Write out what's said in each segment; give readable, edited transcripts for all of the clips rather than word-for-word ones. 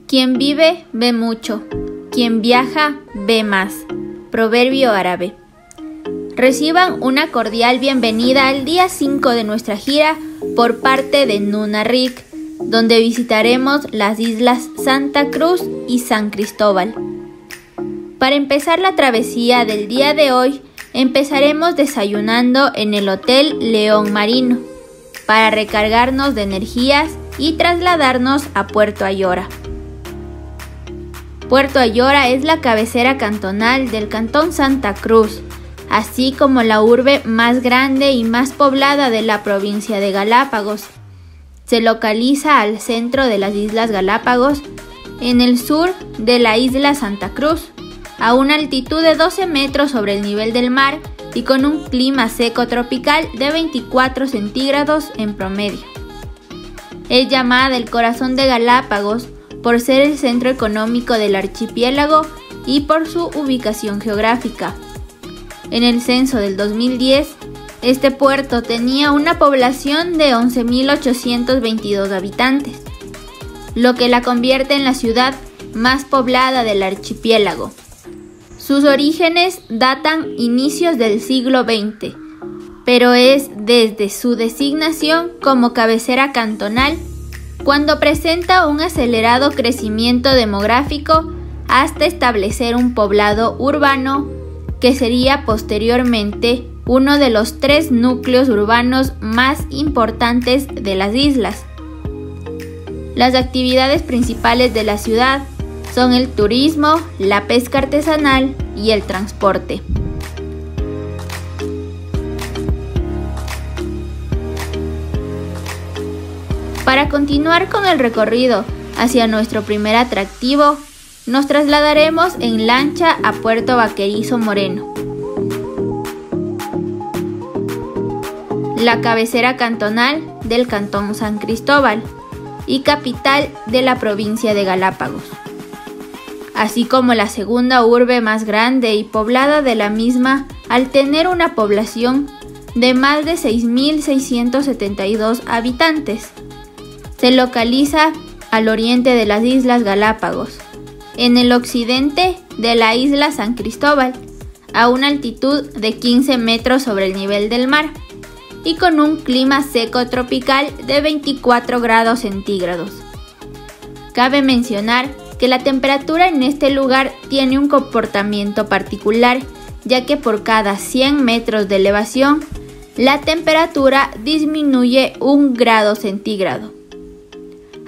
Quien vive, ve mucho. Quien viaja, ve más. Proverbio árabe. Reciban una cordial bienvenida al día 5 de nuestra gira por parte de Nunarrik, donde visitaremos las islas Santa Cruz y San Cristóbal. Para empezar la travesía del día de hoy, empezaremos desayunando en el Hotel León Marino, para recargarnos de energías y trasladarnos a Puerto Ayora. Puerto Ayora es la cabecera cantonal del Cantón Santa Cruz, así como la urbe más grande y más poblada de la provincia de Galápagos. Se localiza al centro de las Islas Galápagos, en el sur de la isla Santa Cruz, a una altitud de 12 metros sobre el nivel del mar y con un clima seco tropical de 24 centígrados en promedio. Es llamada el corazón de Galápagos por ser el centro económico del archipiélago y por su ubicación geográfica. En el censo del 2010, este puerto tenía una población de 11.822 habitantes, lo que la convierte en la ciudad más poblada del archipiélago. Sus orígenes datan inicios del siglo XX, pero es desde su designación como cabecera cantonal cuando presenta un acelerado crecimiento demográfico hasta establecer un poblado urbano que sería posteriormente uno de los 3 núcleos urbanos más importantes de las islas. Las actividades principales de la ciudad son el turismo, la pesca artesanal y el transporte. Para continuar con el recorrido hacia nuestro primer atractivo, nos trasladaremos en lancha a Puerto Vaquerizo Moreno, la cabecera cantonal del Cantón San Cristóbal y capital de la provincia de Galápagos, así como la segunda urbe más grande y poblada de la misma al tener una población de más de 6.672 habitantes. Se localiza al oriente de las Islas Galápagos, en el occidente de la isla San Cristóbal, a una altitud de 15 metros sobre el nivel del mar y con un clima seco tropical de 24 grados centígrados. Cabe mencionar que la temperatura en este lugar tiene un comportamiento particular, ya que por cada 100 metros de elevación, la temperatura disminuye 1 grado centígrado.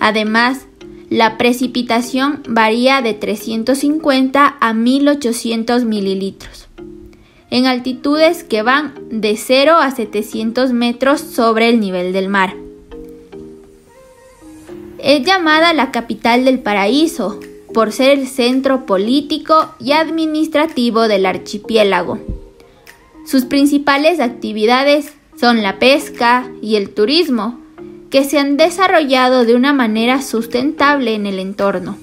Además, la precipitación varía de 350 a 1800 mililitros, en altitudes que van de 0 a 700 metros sobre el nivel del mar. Es llamada la capital del paraíso por ser el centro político y administrativo del archipiélago. Sus principales actividades son la pesca y el turismo, que se han desarrollado de una manera sustentable en el entorno.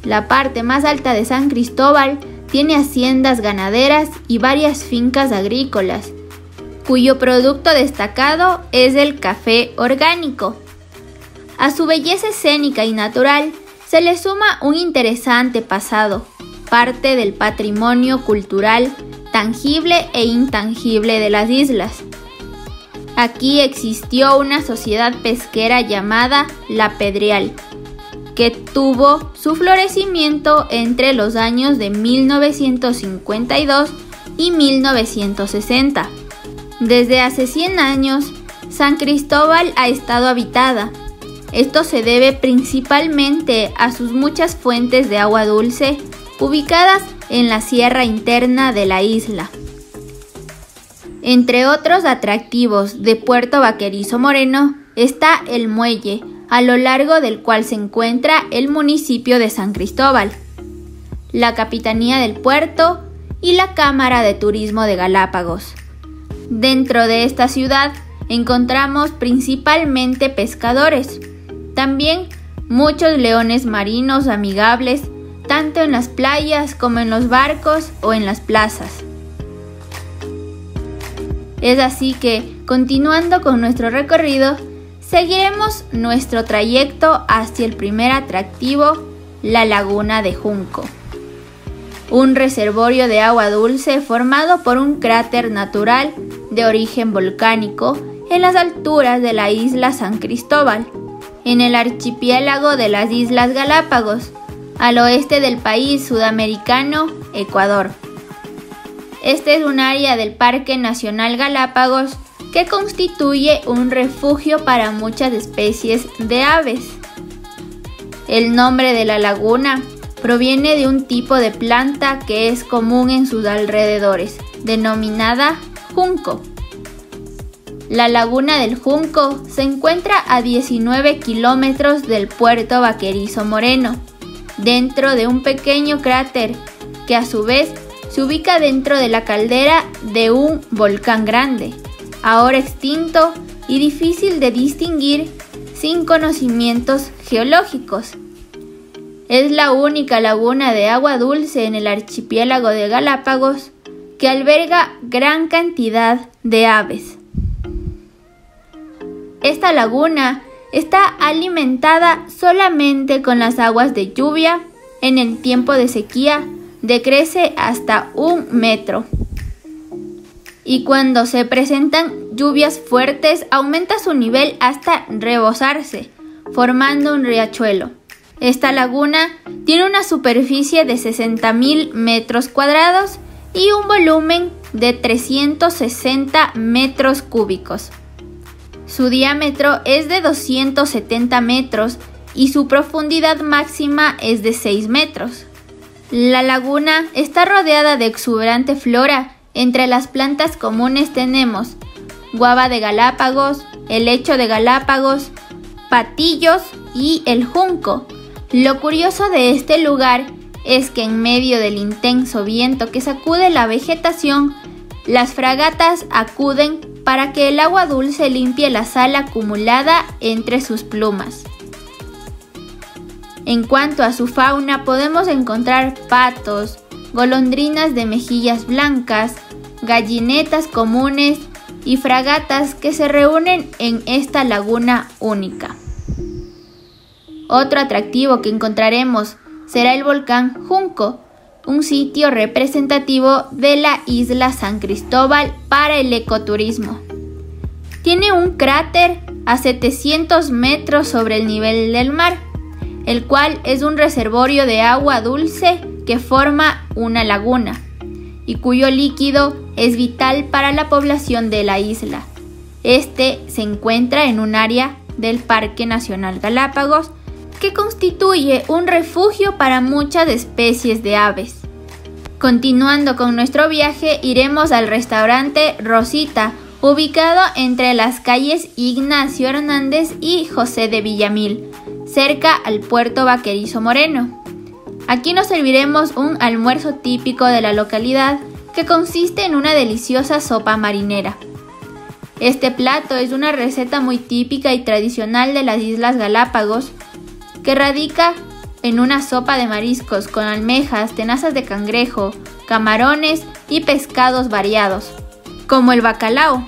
La parte más alta de San Cristóbal tiene haciendas ganaderas y varias fincas agrícolas, cuyo producto destacado es el café orgánico. A su belleza escénica y natural se le suma un interesante pasado, parte del patrimonio cultural tangible e intangible de las islas. Aquí existió una sociedad pesquera llamada La Pedreal, que tuvo su florecimiento entre los años de 1952 y 1960. Desde hace 100 años, San Cristóbal ha estado habitada. Esto se debe principalmente a sus muchas fuentes de agua dulce ubicadas en la sierra interna de la isla. Entre otros atractivos de Puerto Vaquerizo Moreno está el muelle, a lo largo del cual se encuentra el municipio de San Cristóbal, la Capitanía del Puerto y la Cámara de Turismo de Galápagos. Dentro de esta ciudad encontramos principalmente pescadores, también muchos leones marinos amigables, tanto en las playas como en los barcos o en las plazas. Es así que, continuando con nuestro recorrido, seguiremos nuestro trayecto hacia el primer atractivo, la Laguna de Junco. Un reservorio de agua dulce formado por un cráter natural de origen volcánico en las alturas de la isla San Cristóbal, en el archipiélago de las Islas Galápagos, al oeste del país sudamericano, Ecuador. Este es un área del Parque Nacional Galápagos que constituye un refugio para muchas especies de aves. El nombre de la laguna proviene de un tipo de planta que es común en sus alrededores, denominada junco. La Laguna del Junco se encuentra a 19 kilómetros del puerto vaquerizo Moreno, dentro de un pequeño cráter que a su vez se ubica dentro de la caldera de un volcán grande, ahora extinto y difícil de distinguir sin conocimientos geológicos. Es la única laguna de agua dulce en el archipiélago de Galápagos que alberga gran cantidad de aves. Esta laguna está alimentada solamente con las aguas de lluvia. En el tiempo de sequía decrece hasta 1 metro. Y cuando se presentan lluvias fuertes aumenta su nivel hasta rebosarse, formando un riachuelo. Esta laguna tiene una superficie de 60.000 metros cuadrados y un volumen de 360 metros cúbicos. Su diámetro es de 270 metros y su profundidad máxima es de 6 metros. La laguna está rodeada de exuberante flora. Entre las plantas comunes tenemos guava de Galápagos, helecho de Galápagos, patillos y el junco. Lo curioso de este lugar es que en medio del intenso viento que sacude la vegetación, las fragatas acuden para que el agua dulce limpie la sal acumulada entre sus plumas. En cuanto a su fauna, podemos encontrar patos, golondrinas de mejillas blancas, gallinetas comunes y fragatas que se reúnen en esta laguna única. Otro atractivo que encontraremos será el volcán Junco, un sitio representativo de la isla San Cristóbal para el ecoturismo. Tiene un cráter a 700 metros sobre el nivel del mar, el cual es un reservorio de agua dulce que forma una laguna y cuyo líquido es vital para la población de la isla. Este se encuentra en un área del Parque Nacional Galápagos que constituye un refugio para muchas especies de aves. Continuando con nuestro viaje, iremos al restaurante Rosita, ubicado entre las calles Ignacio Hernández y José de Villamil, cerca al puerto vaquerizo Moreno. Aquí nos serviremos un almuerzo típico de la localidad que consiste en una deliciosa sopa marinera. Este plato es una receta muy típica y tradicional de las Islas Galápagos que radica en una sopa de mariscos con almejas, tenazas de cangrejo, camarones y pescados variados, como el bacalao.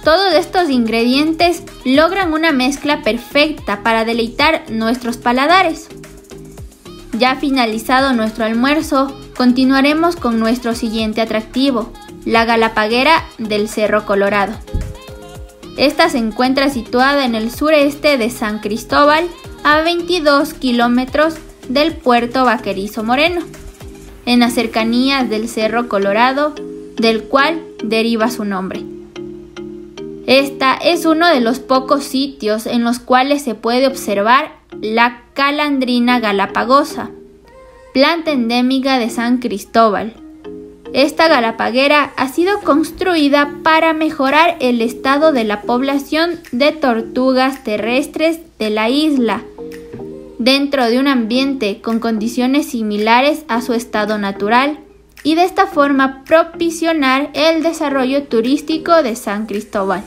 Todos estos ingredientes logran una mezcla perfecta para deleitar nuestros paladares. Ya finalizado nuestro almuerzo, continuaremos con nuestro siguiente atractivo, la Galapaguera del Cerro Colorado. Esta se encuentra situada en el sureste de San Cristóbal, a 22 kilómetros del puerto vaquerizo Moreno, en las cercanías del Cerro Colorado, del cual deriva su nombre. Esta es uno de los pocos sitios en los cuales se puede observar la calandrina galapagosa, planta endémica de San Cristóbal. Esta galapaguera ha sido construida para mejorar el estado de la población de tortugas terrestres de la isla, dentro de un ambiente con condiciones similares a su estado natural, y de esta forma propiciar el desarrollo turístico de San Cristóbal.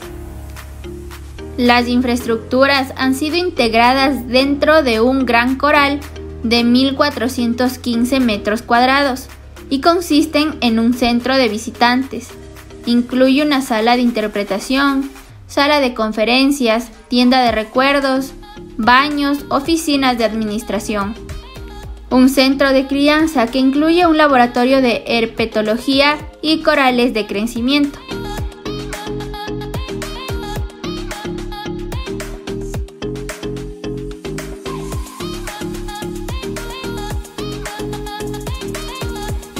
Las infraestructuras han sido integradas dentro de un gran corral de 1.415 metros cuadrados y consisten en un centro de visitantes. Incluye una sala de interpretación, sala de conferencias, tienda de recuerdos, baños, oficinas de administración. Un centro de crianza que incluye un laboratorio de herpetología y corales de crecimiento.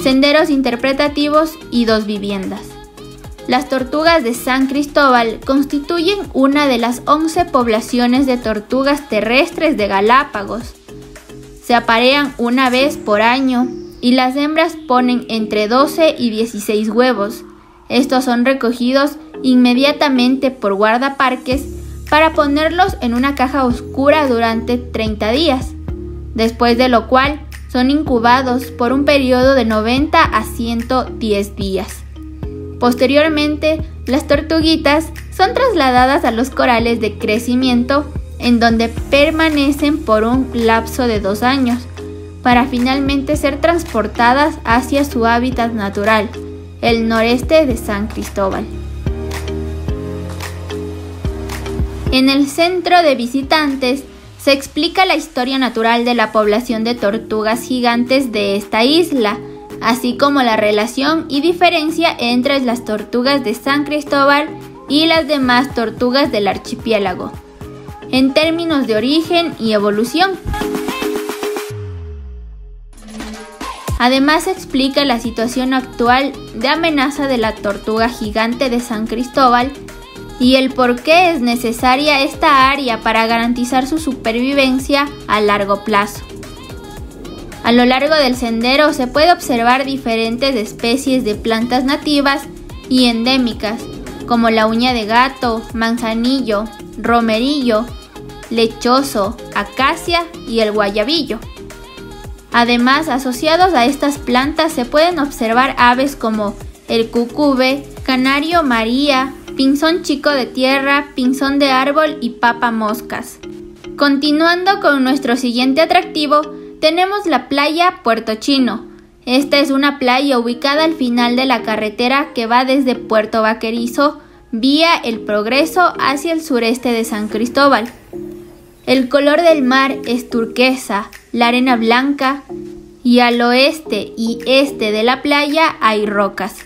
Senderos interpretativos y 2 viviendas. Las tortugas de San Cristóbal constituyen una de las 11 poblaciones de tortugas terrestres de Galápagos. Se aparean una vez por año y las hembras ponen entre 12 y 16 huevos. Estos son recogidos inmediatamente por guardaparques para ponerlos en una caja oscura durante 30 días, después de lo cual son incubados por un periodo de 90 a 110 días. Posteriormente, las tortuguitas son trasladadas a los corales de crecimiento, en donde permanecen por un lapso de 2 años, para finalmente ser transportadas hacia su hábitat natural, el noreste de San Cristóbal. En el centro de visitantes se explica la historia natural de la población de tortugas gigantes de esta isla, así como la relación y diferencia entre las tortugas de San Cristóbal y las demás tortugas del archipiélago, en términos de origen y evolución. Además se explica la situación actual de amenaza de la tortuga gigante de San Cristóbal y el por qué es necesaria esta área para garantizar su supervivencia a largo plazo. A lo largo del sendero se puede observar diferentes especies de plantas nativas y endémicas, como la uña de gato, manzanillo, romerillo, lechoso, acacia y el guayabillo. Además, asociados a estas plantas se pueden observar aves como el cucube, canario maría, pinzón chico de tierra, pinzón de árbol y papa moscas. Continuando con nuestro siguiente atractivo, tenemos la playa Puerto Chino. Esta es una playa ubicada al final de la carretera que va desde Puerto Vaquerizo vía El Progreso hacia el sureste de San Cristóbal. El color del mar es turquesa, la arena blanca y al oeste y este de la playa hay rocas.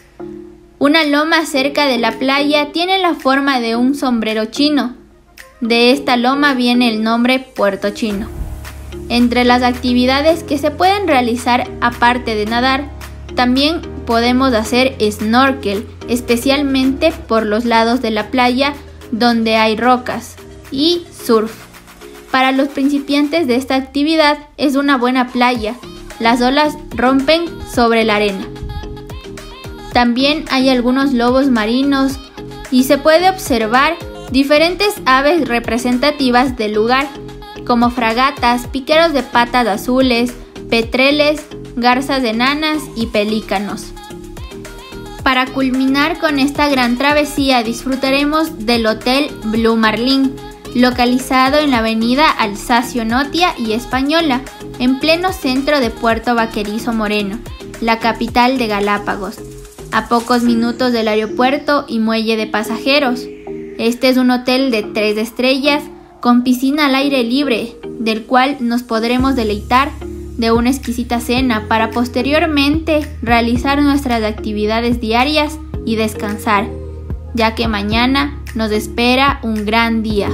Una loma cerca de la playa tiene la forma de un sombrero chino. De esta loma viene el nombre Puerto Chino. Entre las actividades que se pueden realizar aparte de nadar, también podemos hacer snorkel, especialmente por los lados de la playa donde hay rocas, y surf. Para los principiantes de esta actividad es una buena playa, las olas rompen sobre la arena. También hay algunos lobos marinos y se puede observar diferentes aves representativas del lugar, como fragatas, piqueros de patas azules, petreles, garzas enanas y pelícanos. Para culminar con esta gran travesía disfrutaremos del Hotel Blue Marlin, localizado en la avenida Alsacio Notia y Española, en pleno centro de Puerto Vaquerizo Moreno, la capital de Galápagos, a pocos minutos del aeropuerto y muelle de pasajeros. Este es un hotel de 3 estrellas con piscina al aire libre, del cual nos podremos deleitar de una exquisita cena para posteriormente realizar nuestras actividades diarias y descansar, ya que mañana nos espera un gran día.